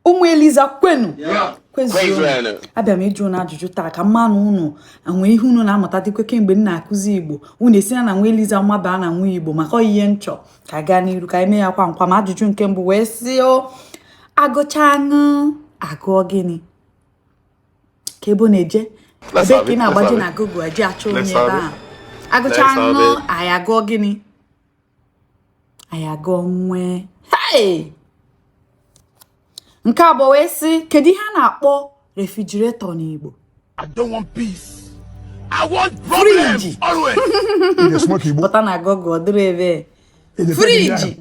Umu Eliza kwenu. Kwezio. Abia m ịjụ na ajụjụ taa ka mmanụ unu anwe ihe unu na-amụta dịkwa kemgbe nna akụzi Igbo. Unu esi na nwa Eliza mmaba na nwa Igbo maka ihe nchọ ka gaa n'iru ka eme ya kwa nkwa ma ajụjụ nke mbụ wee sị o agụcha aṅụ agụọ gịnị? Ka ebo na-eje ebe ka ị na-agbaji na Google eji achọ onye ebe a. Agụcha aṅụ anyị agụọ gịnị? Anyị agụọ nwe. Hey! Nke abụọ wee sị kedu ihe a na-akpọ refrigerator n'Igbo? I don't want peace. I want problems always. Pụta na Google dịrị ebe friji.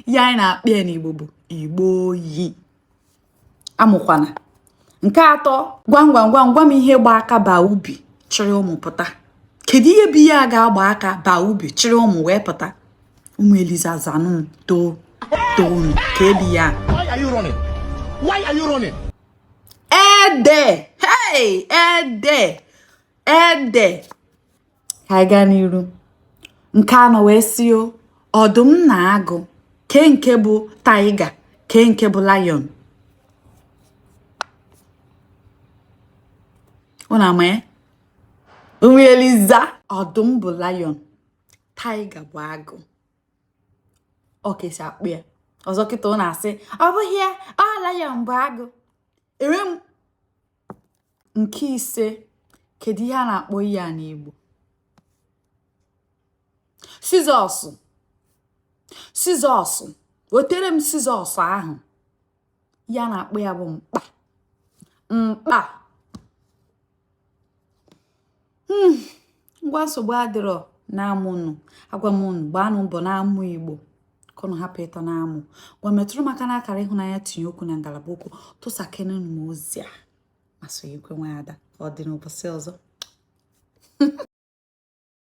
Ya anyị na-akpọ ya n'Igbo bụ Igbo oyi. Amụkwana. Nke atọ gwa m ihe gba aka ba ubi chịrị ụmụ pụta. Kedu ihe bụ ihe a ga-agba aka ba ubi chịrị ụmụ wee pụta? Umu Eliza zanụ too ka ebi ya. Why are you running? Why are you running? Ede. Hey, ede. Ka anyị gaa n'iru. Nke anọ wee sị o ọdụm na agụ ke nke bụ tiger ke nke bụ lion. Unu ama ya? Umu Eliza ọdụm bụ lion, tiger bụ agụ. O kesi akpụ ya. Ọzọ kịta ọ na-asị ọ bụghị ya ọ lion bụ agụ. Ere m. Nke ise kedu ihe a na-akpọ ya n'Igbo? Scissors. Wetere m scissors ahụ. Ya na-akpọ ya bụ mkpa. Ngwa nsogbu adịrọ na-amụnụ. Agwa m unu gbaanụ mbọ na-amụ Igbo. Kono hapụ ịtọ na-amụ. Gwa metụrụ maka na akara ịhụnanya tinye okwu na ngalaba okwu tụsakene m ozi a. Masị ekwe nwa ada. Ọ dị n'ụbọchị ọzọ.